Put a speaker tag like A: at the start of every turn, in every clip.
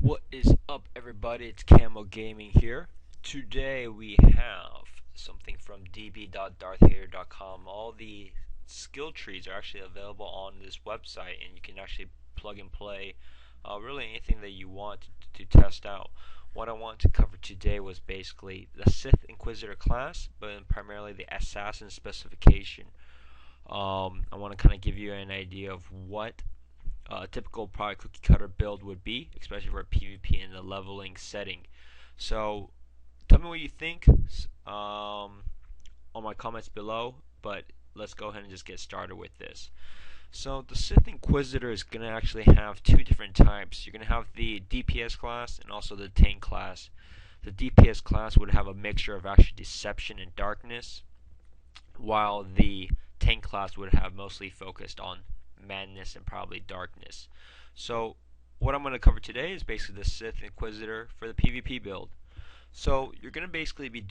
A: What is up, everybody? It's Camo Gaming here. Today we have something from db.darthhater.com. All the skill trees are actually available on this website, and you can actually plug and play really anything that you want to test out. What I want to cover today was basically the Sith Inquisitor class, but primarily the Assassin specification. I want to kind of give you an idea of what typical probably cookie cutter build would be, especially for PvP in the leveling setting. So tell me what you think on my comments below, but let's go ahead and just get started with this. So the Sith Inquisitor is going to actually have two different types. You're going to have the DPS class and also the tank class. The DPS class would have a mixture of actually deception and darkness, while the tank class would have mostly focused on madness and probably darkness. So what I'm going to cover today is basically the Sith Inquisitor for the PvP build. So you're going to basically be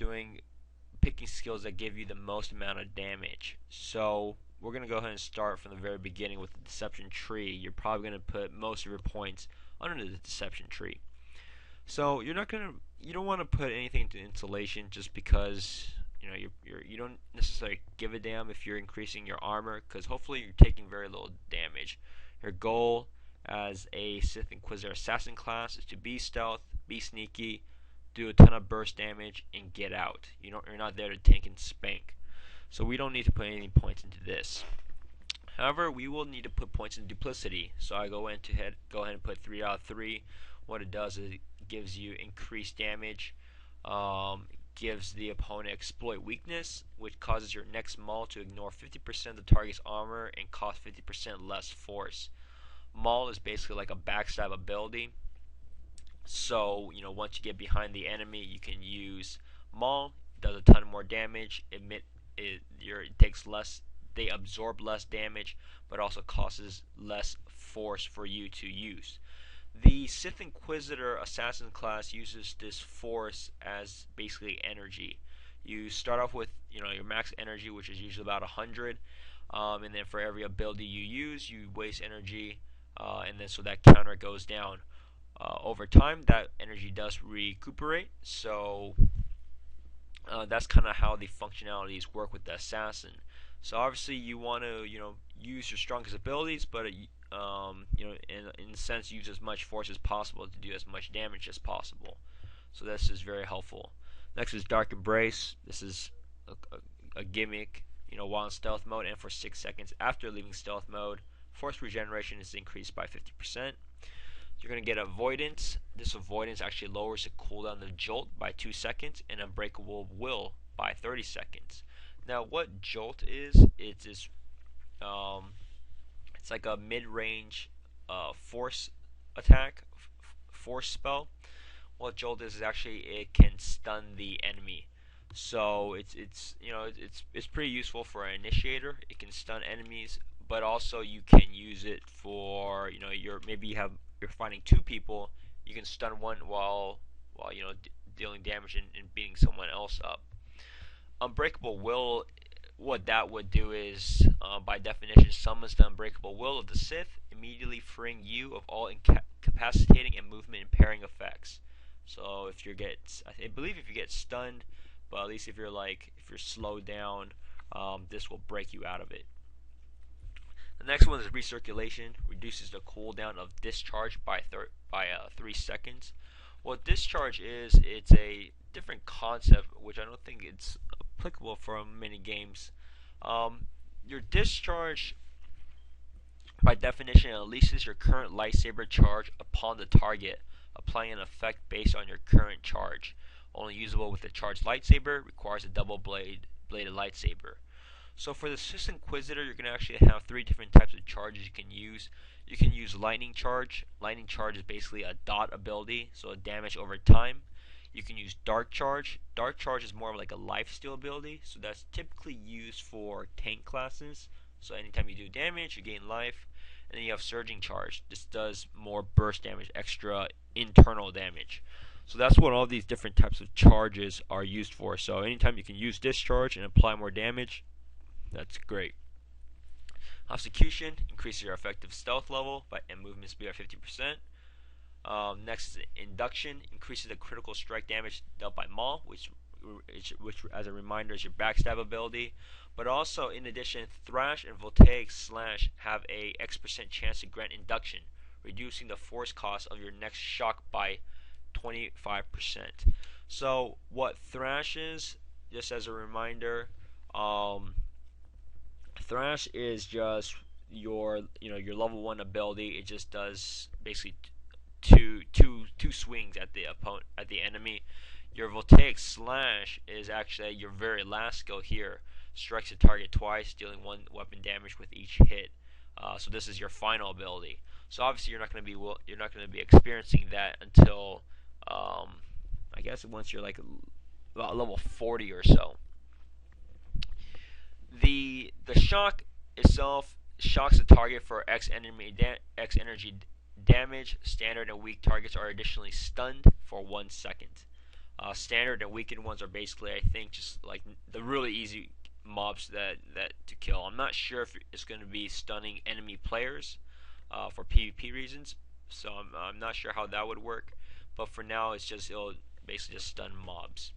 A: picking skills that give you the most amount of damage. So we're going to go ahead and start from the very beginning with the deception tree. You're probably going to put most of your points under the deception tree. So you don't want to put anything into insulation just because you don't necessarily give a damn if you're increasing your armor, because hopefully you're taking very little damage. Your goal as a Sith Inquisitor assassin class is to be stealth, be sneaky, do a ton of burst damage, and get out. You're not there to tank and spank. So we don't need to put any points into this. However, we will need to put points in duplicity. So I go ahead and put 3 out of 3. What it does is it gives you increased damage. Gives the opponent exploit weakness, which causes your next maul to ignore 50% of the target's armor and cost 50% less force. Maul is basically like a backstab ability. So once you get behind the enemy, you can use Maul. It does a ton more damage. It takes less. They absorb less damage, but also causes less force for you to use. The Sith Inquisitor assassin class uses this force as basically energy. You start off with your max energy, which is usually about 100, and then for every ability you use, you waste energy, and then so that counter goes down. Over time, that energy does recuperate. So that's kind of how the functionalities work with the assassin. So obviously you want to use your strongest abilities, but in a sense, use as much force as possible to do as much damage as possible. So this is very helpful. Next is Dark Embrace. This is a gimmick, while in stealth mode and for 6 seconds after leaving stealth mode. Force regeneration is increased by 50%. You're going to get Avoidance. This Avoidance actually lowers the cooldown of Jolt by 2 seconds and Unbreakable Will by 30 seconds. Now, what Jolt is, it's like a mid-range force attack, force spell. What Jolt is actually it can stun the enemy. So it's pretty useful for an initiator. It can stun enemies, but also you can use it for you're fighting 2 people. You can stun one while dealing damage and beating someone else up. Unbreakable Will, what that would do is, by definition, summons the Unbreakable Will of the Sith, immediately freeing you of all incapacitating and movement impairing effects. So I believe if you get stunned, but at least if you're slowed down, this will break you out of it. The next one is Recirculation, reduces the cooldown of Discharge by 3 seconds. What Discharge is, it's a different concept, which I don't think it's applicable for many games. Your Discharge, by definition, releases your current lightsaber charge upon the target, applying an effect based on your current charge. Only usable with a charged lightsaber, requires a double-bladed lightsaber. So for the Sith Inquisitor, you're going to actually have 3 different types of charges you can use. You can use Lightning Charge. Lightning Charge is basically a dot ability, so damage over time. You can use Dark Charge. Dark Charge is more of like a lifesteal ability, so that's typically used for tank classes. So anytime you do damage, you gain life. And then you have Surging Charge. This does more burst damage, extra internal damage. So that's what all these different types of charges are used for. So anytime you can use Discharge and apply more damage, that's great. Execution increases your effective stealth level and movement speed by 50%. Next is induction, increases the critical strike damage dealt by Maul, which as a reminder is your backstab ability. But also, in addition, Thrash and Voltaic Slash have a X% chance to grant induction, reducing the force cost of your next shock by 25%. So what Thrash is, just as a reminder, Thrash is just your your level 1 ability. It just does basically two swings at the enemy. Your Voltaic Slash is actually your very last skill here. Strikes a target twice, dealing 1 weapon damage with each hit. So this is your final ability. So obviously you're not going to be experiencing that until I guess once you're like about level 40 or so. The shock itself shocks the target for X energy damage. Standard and weak targets are additionally stunned for 1 second. Standard and weakened ones are basically, I think, just like the really easy mobs that to kill. I'm not sure if it's going to be stunning enemy players for PvP reasons, so I'm not sure how that would work. But for now, it'll basically just stun mobs.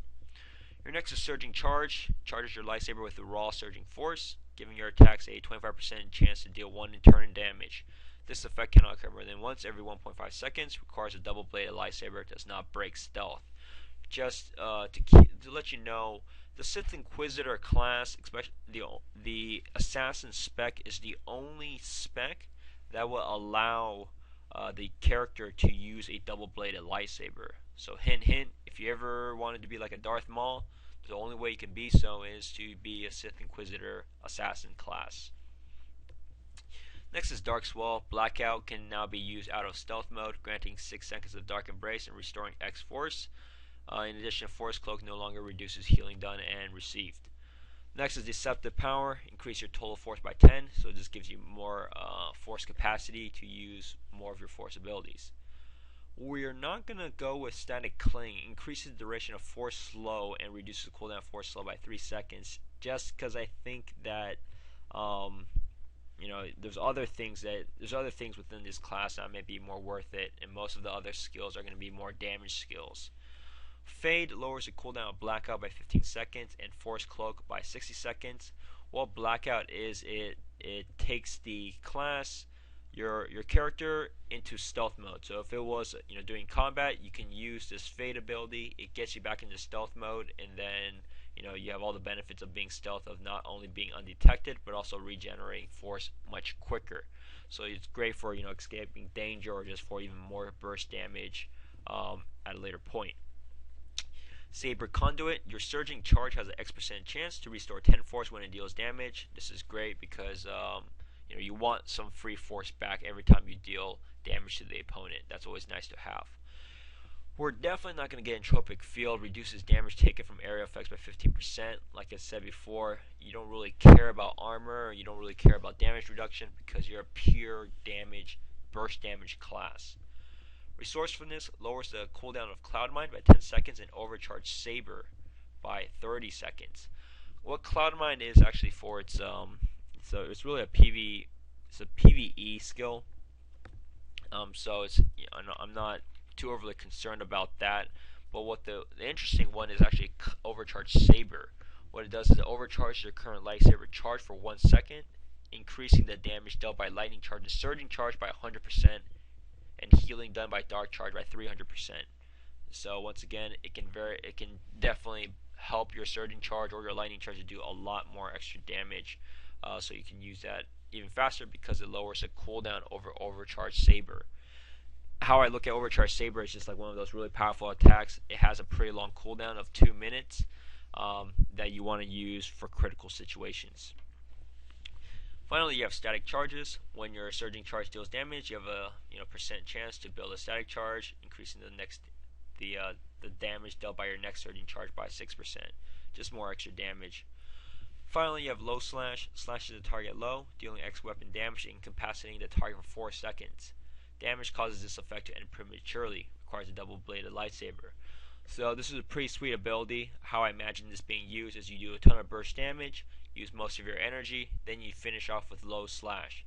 A: Your next is Surging Charge. Charges your lightsaber with the raw surging force, giving your attacks a 25% chance to deal 1 turn damage. This effect cannot occur more than once every 1.5 seconds, requires a double-bladed lightsaber, does not break stealth. Just to let you know, the Sith Inquisitor class, especially the Assassin spec, is the only spec that will allow the character to use a double-bladed lightsaber. So hint hint, if you ever wanted to be like a Darth Maul, the only way you can be so is to be a Sith Inquisitor Assassin class. Next is Dark Swell. Blackout can now be used out of stealth mode, granting 6 seconds of Dark Embrace and restoring X Force. In addition, Force Cloak no longer reduces healing done and received. Next is Deceptive Power. Increase your total force by 10, so this gives you more force capacity to use more of your force abilities. We're not going to go with Static Cling. Increases the duration of Force Slow and reduces the cooldown of Force Slow by 3 seconds, just because I think that there's other things within this class that may be more worth it, and most of the other skills are going to be more damage skills. Fade lowers the cooldown of Blackout by 15 seconds and Force Cloak by 60 seconds. What Blackout is, it takes the class, your character, into stealth mode. So if it was doing combat, you can use this Fade ability. It gets you back into stealth mode, and then you have all the benefits of being stealth, of not only being undetected but also regenerating force much quicker. So it's great for escaping danger or just for even more burst damage at a later point. Saber Conduit. Your Surging Charge has an X% chance to restore 10 force when it deals damage. This is great because you want some free force back every time you deal damage to the opponent. That's always nice to have. We're definitely not going to get Entropic Field. Reduces damage taken from area effects by 15%. Like I said before, you don't really care about armor, or you don't really care about damage reduction because you're a pure damage, burst damage class. Resourcefulness lowers the cooldown of Cloud Mine by 10 seconds and Overcharge Saber by 30 seconds. What Cloud Mine is actually for, it's really a PvE skill. So I'm not too overly concerned about that. But what the interesting one is actually Overcharge Saber. What it does is it overcharges your current lightsaber charge for 1 second, increasing the damage dealt by lightning charge and surging charge by 100%, and healing done by dark charge by 300%. So once again, it can definitely help your surging charge or your lightning charge to do a lot more extra damage. So you can use that even faster because it lowers the cooldown over Overcharge Saber. How I look at Overcharge Saber is just like one of those really powerful attacks. It has a pretty long cooldown of 2 minutes that you want to use for critical situations. Finally, you have Static Charges. When your Surging Charge deals damage, you have a percent chance to build a Static Charge, increasing the damage dealt by your next Surging Charge by 6%. Just more extra damage. Finally, you have Low Slash. Slashes the target low, dealing X weapon damage and incapacitating the target for 4 seconds. Damage causes this effect to end prematurely. Requires a double-bladed lightsaber. So this is a pretty sweet ability. How I imagine this being used is you do a ton of burst damage, use most of your energy, then you finish off with Low Slash.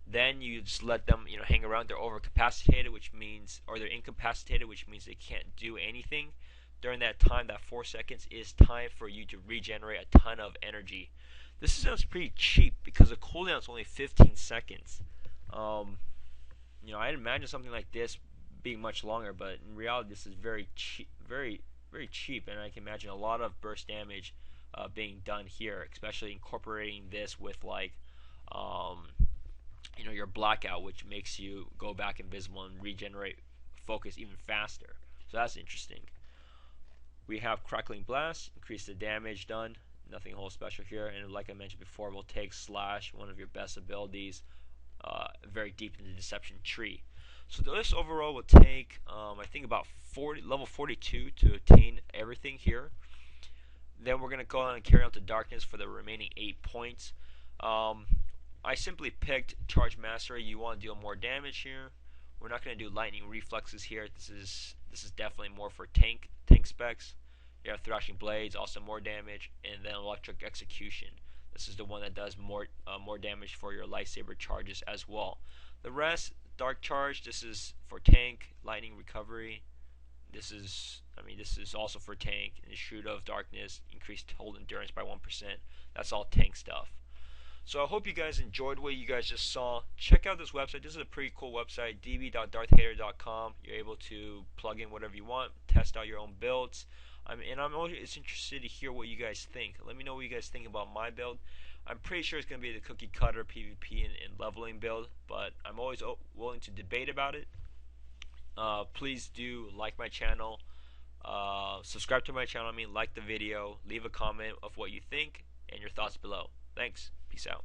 A: Then you just let them, hang around. They're overcapacitated, which means, or they're incapacitated, which means they can't do anything. During that time, that 4 seconds is time for you to regenerate a ton of energy. This sounds pretty cheap because the cooldown is only 15 seconds. Um, I'd imagine something like this being much longer, but in reality, this is very cheap, very cheap, and I can imagine a lot of burst damage being done here, especially incorporating this with like, um, your blackout, which makes you go back invisible and regenerate focus even faster. So that's interesting. We have crackling blast, increase the damage done. Nothing whole special here, and like I mentioned before, we'll take slash, one of your best abilities, very deep in the deception tree. So this overall will take, I think, about level 42 to attain everything here. Then we're going to go on and carry out the darkness for the remaining 8 points. I simply picked charge mastery. You want to deal more damage here. We're not going to do lightning reflexes here. This is definitely more for tank specs. You have thrashing blades, also more damage, and then electric execution. This is the one that does more damage for your lightsaber charges as well. The rest, dark charge. This is for tank, lightning recovery. This is also for tank. And the shoot of darkness, increased hold endurance by 1%. That's all tank stuff. So I hope you guys enjoyed what you guys just saw. Check out this website. This is a pretty cool website, db.darthhater.com. You're able to plug in whatever you want, test out your own builds. I'm always interested to hear what you guys think. Let me know what you guys think about my build. I'm pretty sure it's going to be the cookie cutter PvP and leveling build, but I'm always willing to debate about it. Please do like my channel, subscribe to my channel, like the video, leave a comment of what you think and your thoughts below. Thanks. Peace out.